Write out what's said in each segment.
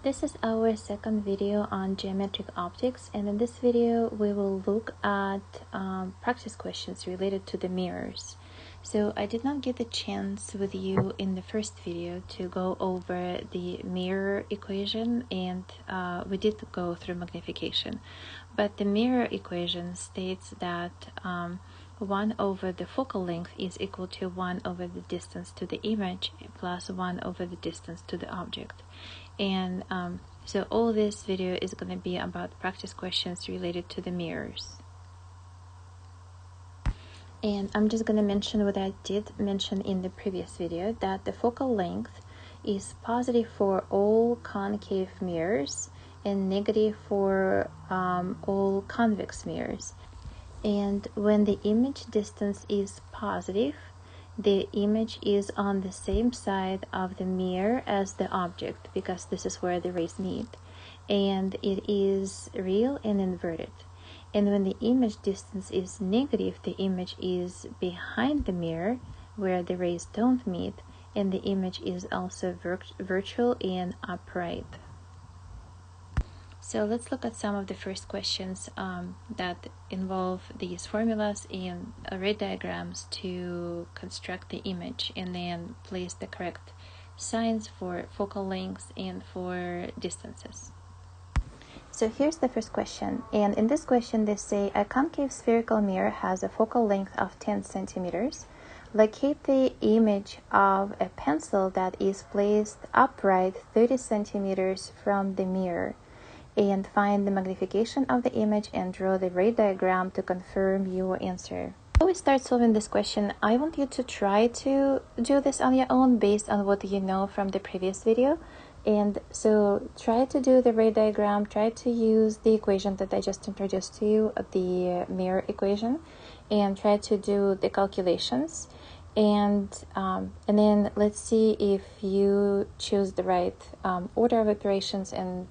This is our second video on geometric optics, and in this video we will look at practice questions related to the mirrors. So I did not get the chance with you in the first video to go over the mirror equation, and we did go through magnification. But the mirror equation states that 1 over the focal length is equal to 1 over the distance to the image plus 1 over the distance to the object. And so all this video is going to be about practice questions related to the mirrors. And I'm just going to mention what I did mention in the previous video, that the focal length is positive for all concave mirrors and negative for all convex mirrors. And when the image distance is positive, the image is on the same side of the mirror as the object, because this is where the rays meet, and it is real and inverted. And when the image distance is negative, the image is behind the mirror where the rays don't meet, and the image is also virtual and upright. So let's look at some of the first questions that involve these formulas and array diagrams to construct the image, and then place the correct signs for focal lengths and for distances. So here's the first question, and in this question they say a concave spherical mirror has a focal length of 10 centimeters. Locate the image of a pencil that is placed upright 30 centimeters from the mirror, and find the magnification of the image and draw the ray diagram to confirm your answer. Before we start solving this question, I want you to try to do this on your own based on what you know from the previous video. And so try to do the ray diagram, try to use the equation that I just introduced to you, the mirror equation, and try to do the calculations. And then let's see if you choose the right order of operations and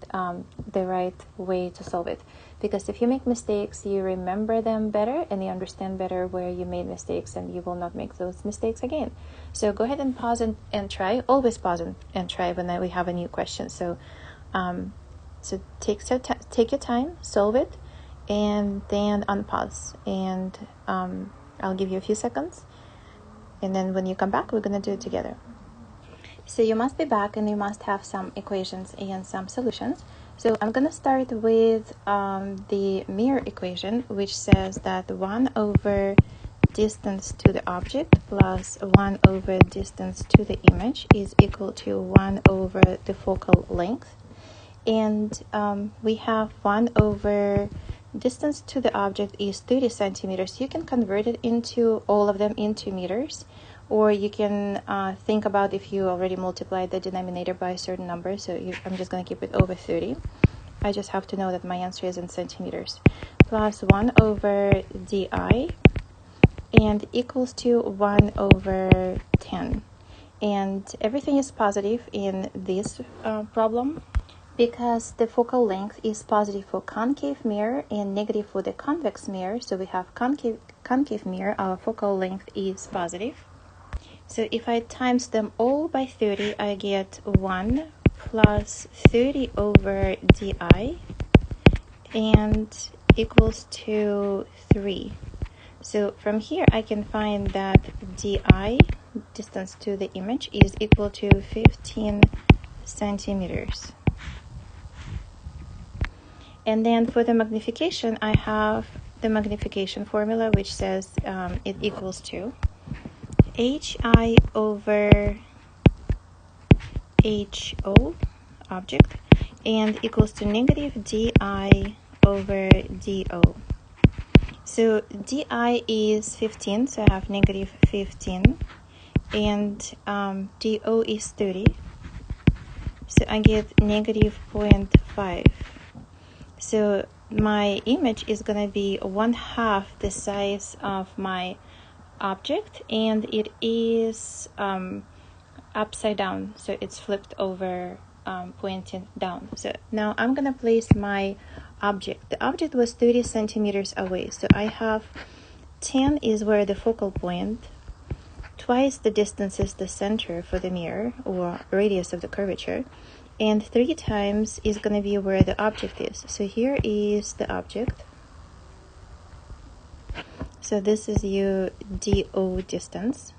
the right way to solve it. Because if you make mistakes, you remember them better and you understand better where you made mistakes, and you will not make those mistakes again. So go ahead and pause and try. Always pause and try when we have a new question. So take your time, solve it, and then unpause. And I'll give you a few seconds. And then when you come back, we're going to do it together. So you must be back and you must have some equations and some solutions. So I'm going to start with the mirror equation, which says that 1 over distance to the object plus 1 over distance to the image is equal to 1 over the focal length. And we have 1 over distance to the object is 30 centimeters. You can convert it into all of them into meters, or you can think about if you already multiplied the denominator by a certain number. So I'm just going to keep it over 30. I just have to know that my answer is in centimeters. Plus 1 over di, and equals to 1 over 10. And everything is positive in this problem, because the focal length is positive for concave mirror and negative for the convex mirror. So we have concave mirror, our focal length is positive. So if I times them all by 30, I get 1 plus 30 over di, and equals to 3. So from here I can find that di, distance to the image, is equal to 15 centimeters. And then for the magnification, I have the magnification formula, which says it equals to hi over ho, object, and equals to negative di over do. So di is 15, so I have negative 15, and do is 30, so I get negative 0.5. So my image is going to be 1/2 the size of my object, and it is upside down, so it's flipped over, pointing down. So now I'm going to place my object. The object was 30 centimeters away, so I have 10 is where the focal point, twice the distance is the center for the mirror or radius of the curvature, and 3 times is going to be where the object is. So here is the object. So this is your DO distance.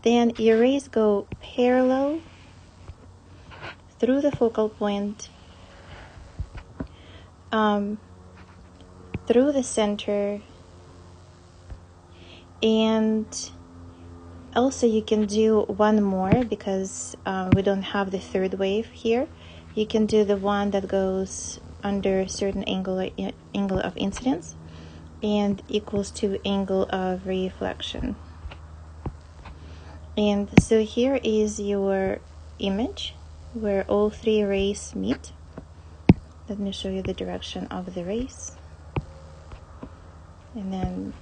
Then your rays go parallel through the focal point, through the center, and also you can do one more because we don't have the third wave here. You can do the one that goes under a certain angle of incidence and equals to angle of reflection. And so here is your image where all 3 rays meet. Let me show you the direction of the rays. And then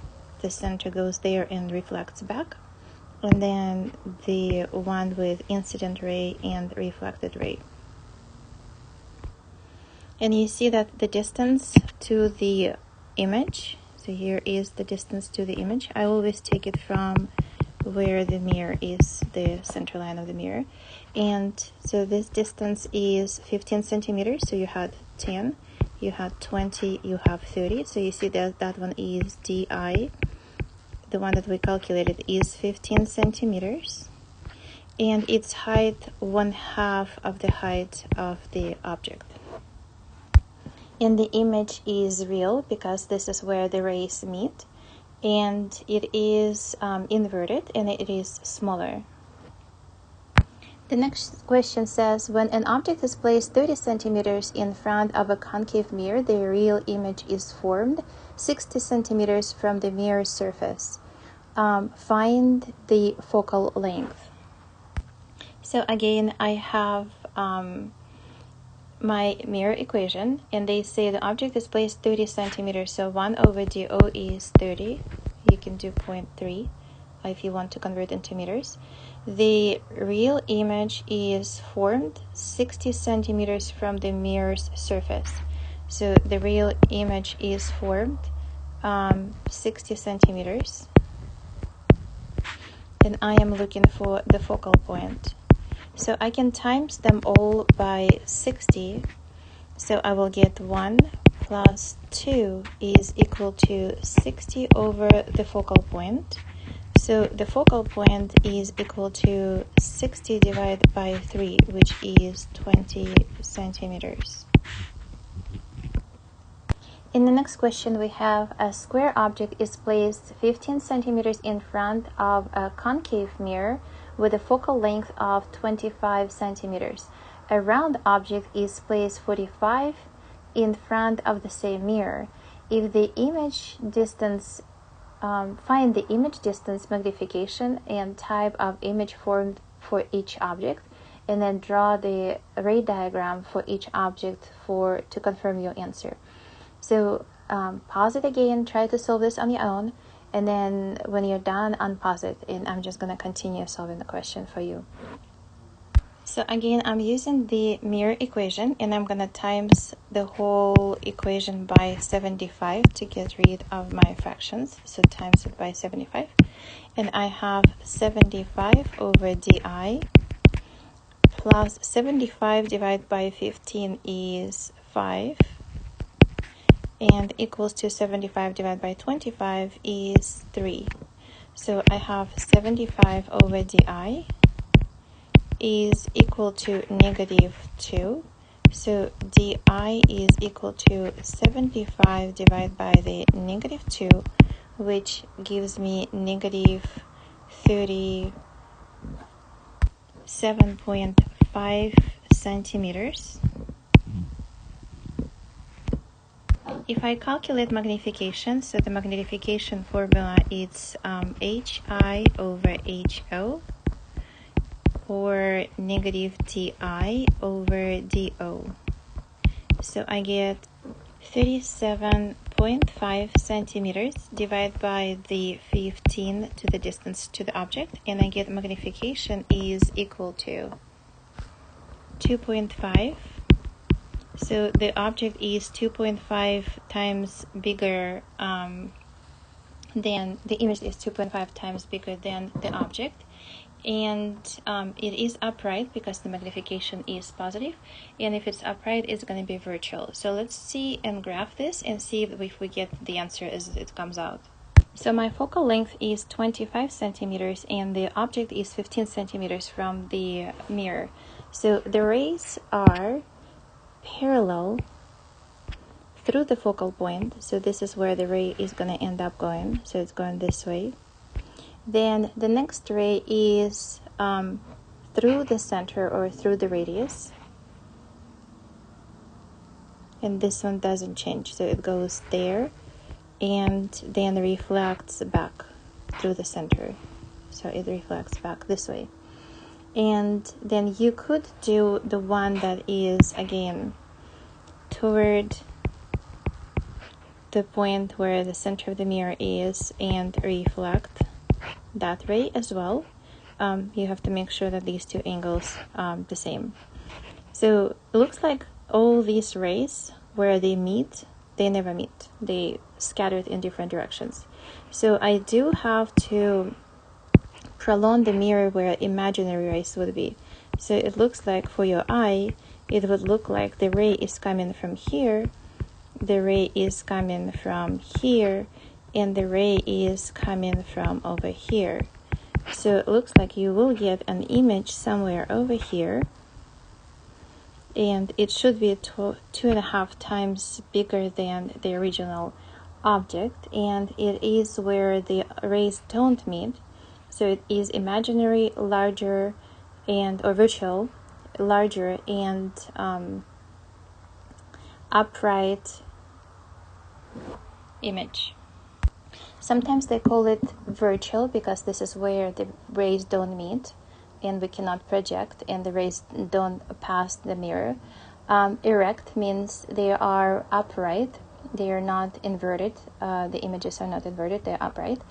the center goes there and reflects back. And then the one with incident ray and reflected ray. And you see that the distance to the image, so here is the distance to the image. I always take it from where the mirror is, the center line of the mirror. And so this distance is 15 centimeters. So you had 10, you had 20, you have 30. So you see that that one is DI. The one that we calculated is 15 centimeters. And its height 1/2 of the height of the object. And the image is real because this is where the rays meet. And it is inverted and it is smaller. The next question says, when an object is placed 30 centimeters in front of a concave mirror, the real image is formed 60 centimeters from the mirror surface. Find the focal length. So again, I have my mirror equation, and they say the object is placed 30 centimeters, so 1 over DO is 30. You can do 0.3 if you want to convert into meters. The real image is formed 60 centimeters from the mirror's surface. So the real image is formed 60 centimeters. And I am looking for the focal point. So I can times them all by 60. So I will get 1 plus 2 is equal to 60 over the focal point. So the focal point is equal to 60 divided by 3, which is 20 centimeters. In the next question, we have a square object is placed 15 centimeters in front of a concave mirror with a focal length of 25 centimeters. A round object is placed 45 in front of the same mirror. If the image distance, find the image distance, magnification, and type of image formed for each object, and then draw the ray diagram for each object to confirm your answer. So pause it again, try to solve this on your own, and then when you're done, unpause it, and I'm just going to continue solving the question for you. So again, I'm using the mirror equation, and I'm going to times the whole equation by 75 to get rid of my fractions. So times it by 75, and I have 75 over DI plus 75 divided by 15 is 5. And equals to 75 divided by 25 is 3. So I have 75 over DI is equal to -2. So DI is equal to 75 divided by the -2, which gives me -37.5 centimeters. If I calculate magnification, so the magnification formula is HI over HO, or -DI over DO. So I get 37.5 centimeters divided by the 15 to the distance to the object, and I get magnification is equal to 2.5. So the object is 2.5 times bigger than the image is 2.5 times bigger than the object, and it is upright because the magnification is positive, and if it's upright, it's going to be virtual. So let's see and graph this and see if we get the answer as it comes out. So my focal length is 25 centimeters and the object is 15 centimeters from the mirror. So the rays are parallel through the focal point. So this is where the ray is going to end up going. So it's going this way. Then the next ray is through the center or through the radius. And this one doesn't change. So it goes there and then reflects back through the center. So it reflects back this way. And then you could do the one that is again toward the point where the center of the mirror is and reflect that ray as well. You have to make sure that these two angles are the same. So it looks like all these rays where they meet, they never meet. They scattered in different directions. So I do have to prolong the mirror where imaginary rays would be. So it looks like for your eye, it would look like the ray is coming from here, the ray is coming from here, and the ray is coming from over here. So it looks like you will get an image somewhere over here, and it should be 2.5 times bigger than the original object, and it is where the rays don't meet. So it is imaginary, larger, or virtual, larger, and upright image. Sometimes they call it virtual because this is where the rays don't meet and we cannot project and the rays don't pass the mirror. Erect means they are upright, they are not inverted, the images are not inverted, they're upright,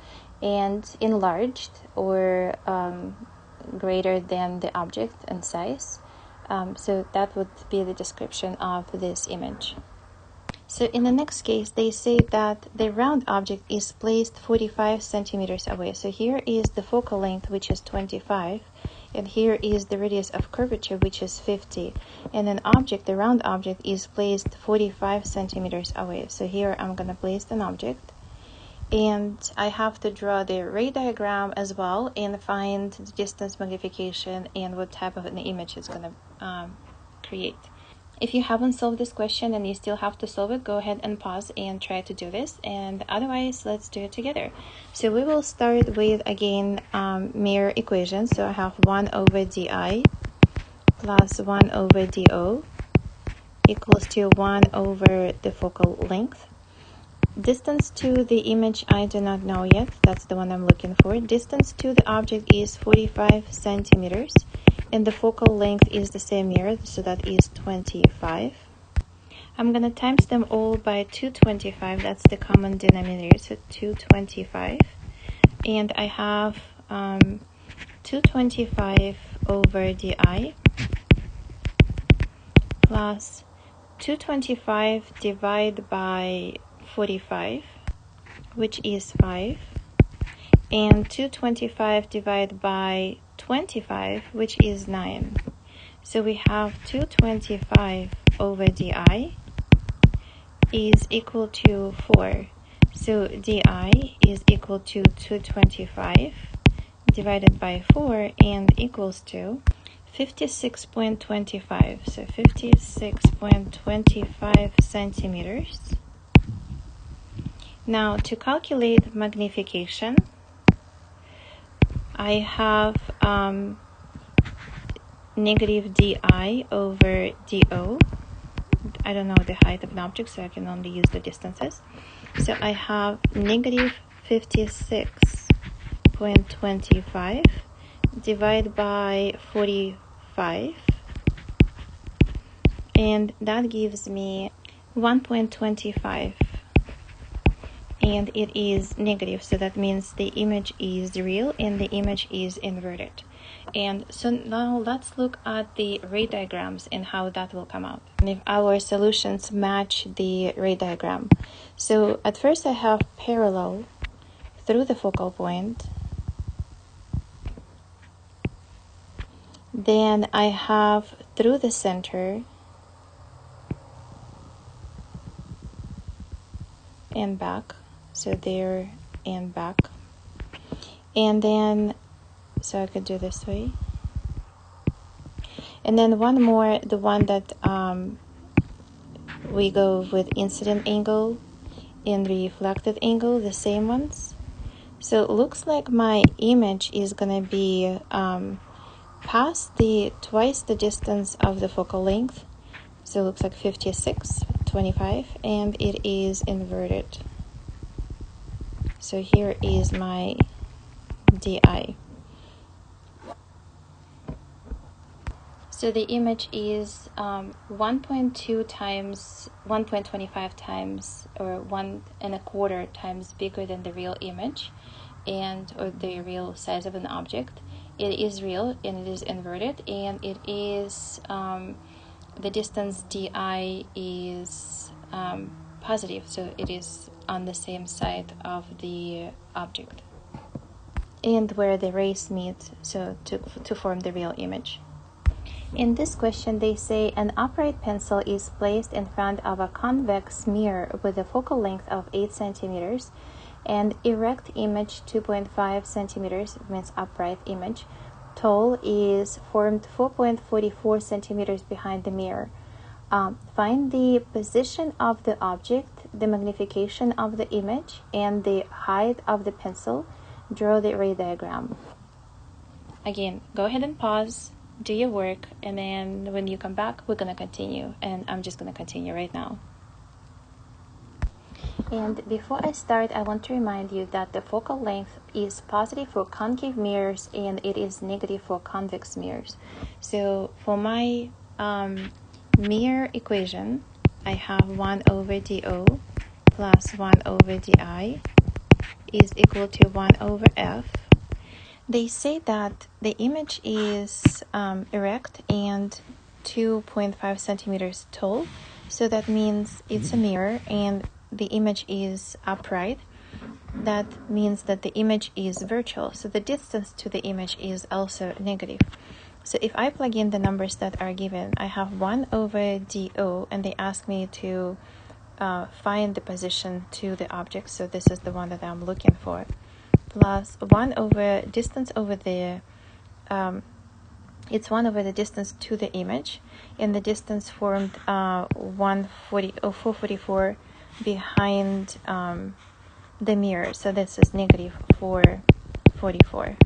and enlarged or greater than the object in size. So that would be the description of this image. So in the next case, they say that the round object is placed 45 centimeters away. So here is the focal length, which is 25, and here is the radius of curvature, which is 50. And an object, the round object, is placed 45 centimeters away. So here I'm going to place an object, and I have to draw the ray diagram as well and find the distance magnification and what type of an image it's going to create. If you haven't solved this question and you still have to solve it, go ahead and pause and try to do this. And otherwise, let's do it together. So we will start with, again, mirror equation. So I have 1 over di plus 1 over do equals to 1 over the focal length. Distance to the image I do not know yet. That's the one I'm looking for. Distance to the object is 45 centimeters. And the focal length is the same here, so that is 25. I'm going to times them all by 225. That's the common denominator, so 225. And I have 225 over di plus 225 divided by 45, which is 5. And 225 divided by 25, which is 9. So we have 225 over di is equal to 4. So di is equal to 225 divided by 4 and equals to 56.25. So 56.25 centimeters. Now to calculate magnification, I have negative di over do. I don't know the height of an object, so I can only use the distances. So I have negative 56.25 divided by 45. And that gives me 1.25. And it is negative, so that means the image is real and the image is inverted. And so now let's look at the ray diagrams and how that will come out, and if our solutions match the ray diagram. So at first I have parallel through the focal point, Then I have through the center and back, so there and back. And then, so I could do this way. And then one more, the one that we go with incident angle and reflected angle, the same ones. So it looks like my image is gonna be past twice the distance of the focal length. So it looks like 56.25, and it is inverted. So here is my DI. So the image is 1.2 times 1.25 times or 1.25 times bigger than the real image, or the real size of an object. It is real and it is inverted, and it is the distance DI is positive, so it is on the same side of the object and where the rays meet, so to form the real image. In this question, they say an upright pencil is placed in front of a convex mirror with a focal length of 8 centimeters and erect image 2.5 centimeters, means upright image, tall is formed 4.44 centimeters behind the mirror. Find the position of the object, the magnification of the image, and the height of the pencil. Draw the ray diagram. Again, go ahead and pause, do your work, and then when you come back, we're going to continue, and I'm just going to continue right now. And before I start, I want to remind you that the focal length is positive for concave mirrors and it is negative for convex mirrors. So for my mirror equation, I have 1 over DO plus 1 over DI is equal to 1 over F. They say that the image is erect and 2.5 centimeters tall, so that means it's a mirror and the image is upright. That means that the image is virtual, so the distance to the image is also negative. So if I plug in the numbers that are given, I have 1 over DO, and they ask me to find the position to the object, so this is the one that I'm looking for, plus 1 over distance over the it's 1 over the distance to the image, and the distance formed 444 behind the mirror, so this is negative 444,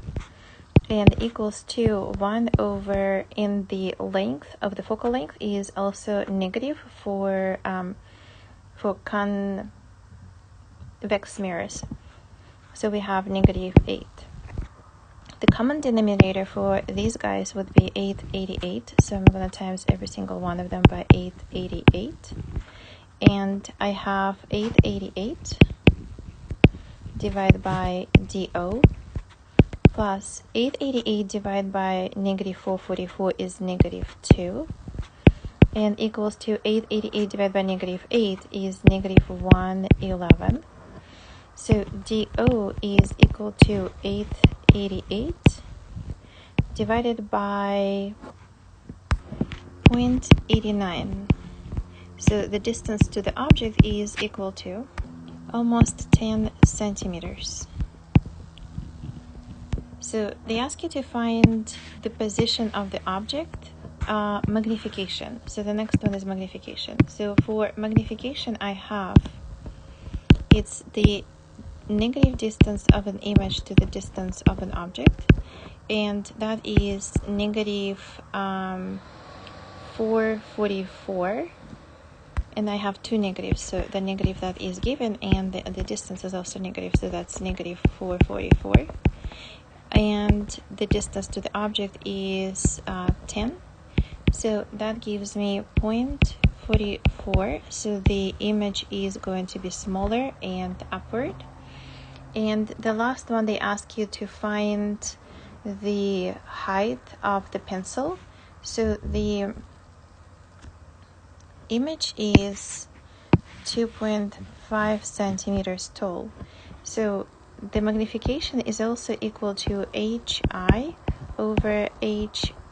and equals to 1 over, in the length of the focal length is also negative for convex mirrors, so we have negative 8. The common denominator for these guys would be 888, so I'm going to times every single one of them by 888, and I have 888 divided by DO plus 888 divided by negative 444 is negative 2, and equals to 888 divided by negative 8 is negative 111. So DO is equal to 888 divided by 0.89. So the distance to the object is equal to almost 10 centimeters. So they ask you to find the position of the object, magnification. So the next one is magnification. So for magnification, I have, it's the negative distance of an image to the distance of an object, and that is negative 444, and I have two negatives, so the negative that is given and the distance is also negative, so that's negative 444, and the distance to the object is 10, so that gives me 0.44, so the image is going to be smaller and upward. And the last one, they ask you to find the height of the pencil. So the image is 2.5 centimeters tall. So the magnification is also equal to HI over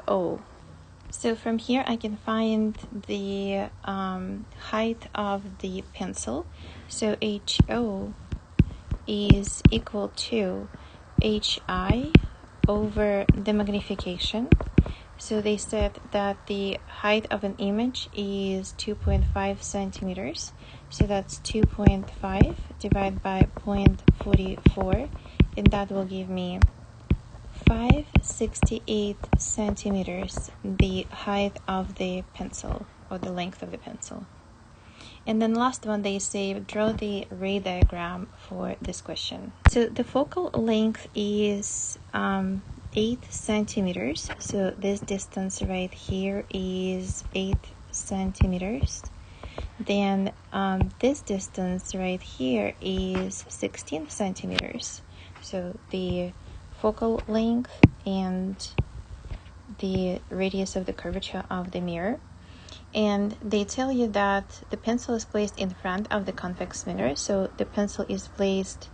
HO. So from here I can find the height of the pencil. So HO is equal to HI over the magnification. So they said that the height of an image is 2.5 centimeters. So that's 2.5 divided by 0.44, and that will give me 568 centimeters, the height of the pencil, or the length of the pencil. And then last one, they say draw the ray diagram for this question. So the focal length is 8 centimeters. So this distance right here is 8 centimeters. Then this distance right here is 16 centimeters. So the focal length and the radius of the curvature of the mirror. And they tell you that the pencil is placed in front of the convex mirror. So the pencil is placed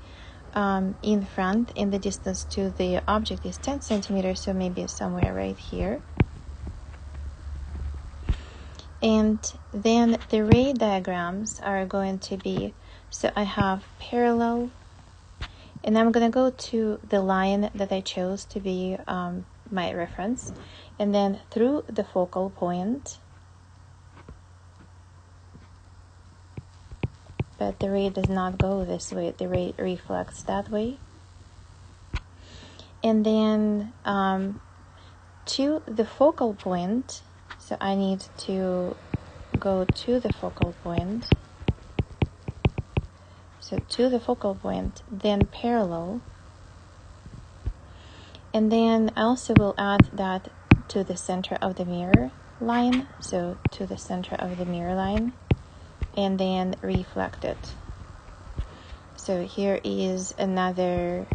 in front, and the distance to the object is 10 centimeters. So maybe somewhere right here. And then the ray diagrams are going to be, so I have parallel, and I'm going to go to the line that I chose to be my reference, and then through the focal point. But the ray does not go this way, the ray reflects that way. And then to the focal point, so I need to go to the focal point. So to the focal point, then parallel. And then I also will add that to the center of the mirror line. So to the center of the mirror line. And then reflect it. So here is another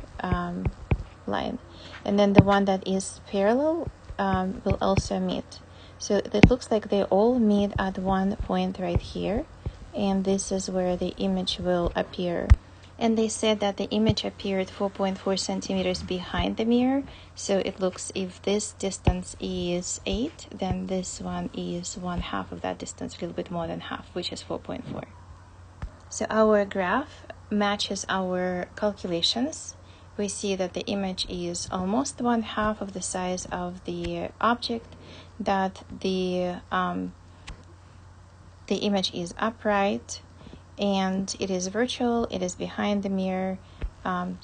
line. And then the one that is parallel will also meet. So it looks like they all meet at one point right here. And this is where the image will appear. And they said that the image appeared 4.4 centimeters behind the mirror. So it looks, if this distance is 8, then this one is 1/2 of that distance, a little bit more than half, which is 4.4. So our graph matches our calculations. We see that the image is almost 1/2 of the size of the object, that the image is upright, and it is virtual, it is behind the mirror.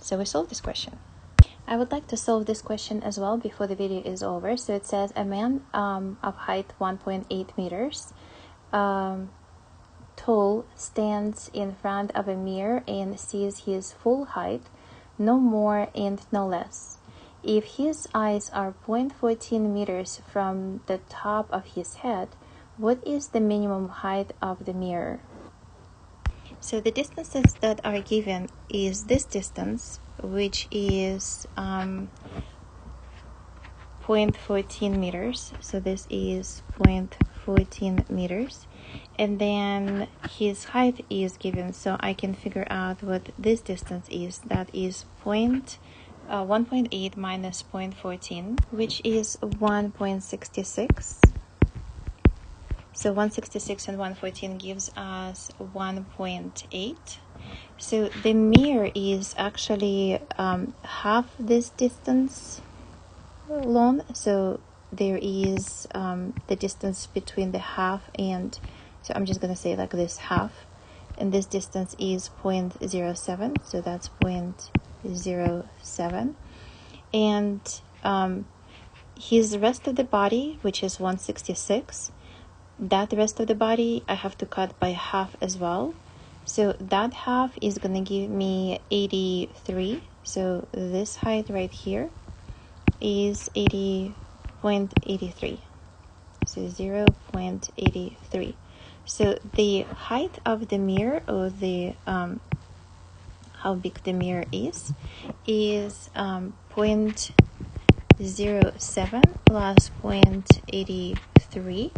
So we solved this question. I would like to solve this question as well before the video is over. So it says a man of height 1.8 meters tall stands in front of a mirror and sees his full height, no more and no less. If his eyes are 0.14 meters from the top of his head, what is the minimum height of the mirror? So the distances that are given is this distance, which is 0.14 meters. So this is 0.14 meters. And then his height is given, so I can figure out what this distance is. That is 1.8 minus 0.14, which is 1.66. So 166 and 114 gives us 1.8. So the mirror is actually half this distance long. So there is the distance between the half and, so I'm just going to say like this, half. And this distance is 0.07. So that's 0.07. And his rest of the body, which is 166, that rest of the body I have to cut by half as well. So that half is going to give me 83. So this height right here is 80.83. So 0.83. So the height of the mirror, or the how big the mirror is 0.07 plus 0.83.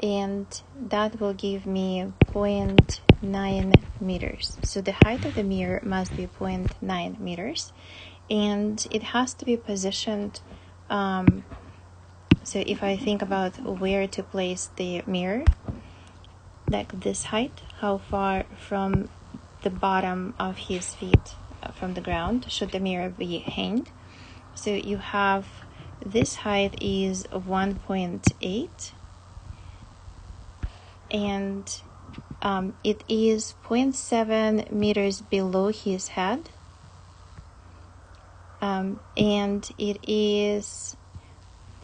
And that will give me 0.9 meters. So the height of the mirror must be 0.9 meters. And it has to be positioned So if I think about where to place the mirror, like this height, how far from the bottom of his feet from the ground should the mirror be hanged? So you have this height is 1.8, and it is 0.7 meters below his head, and it is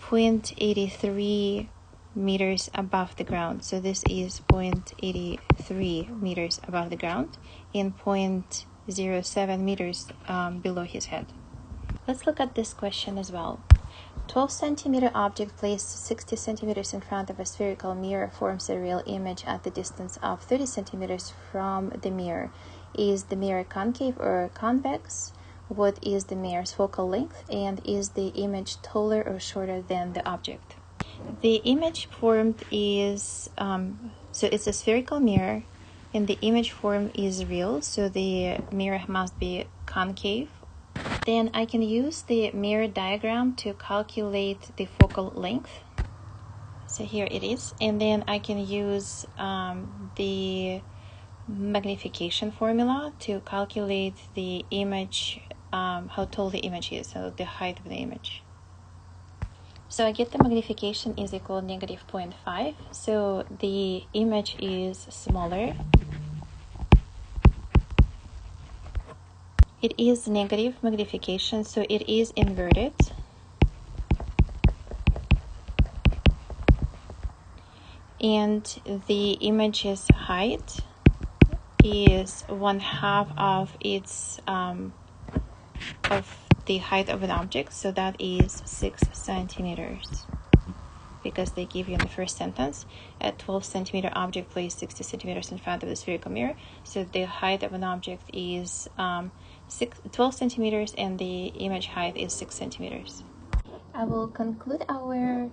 0.83 meters above the ground. So this is 0.83 meters above the ground and 0.07 meters below his head. Let's look at this question as well. 12 centimeter object placed 60 centimeters in front of a spherical mirror forms a real image at the distance of 30 centimeters from the mirror. Is the mirror concave or convex? What is the mirror's focal length? And is the image taller or shorter than the object? The image formed is, so it's a spherical mirror, and the image form is real, so the mirror must be concave. Then I can use the mirror diagram to calculate the focal length. So here it is. And then I can use the magnification formula to calculate the image, how tall the image is, so the height of the image. So I get the magnification is equal to negative 0.5. So the image is smaller. It is negative magnification, so it is inverted. And the image's height is 1/2 of its of the height of an object, so that is 6 centimeters. Because they give you in the first sentence a 12 centimeter object placed 60 centimeters in front of the spherical mirror. So the height of an object is 12 centimeters and the image height is 6 centimeters. I will conclude our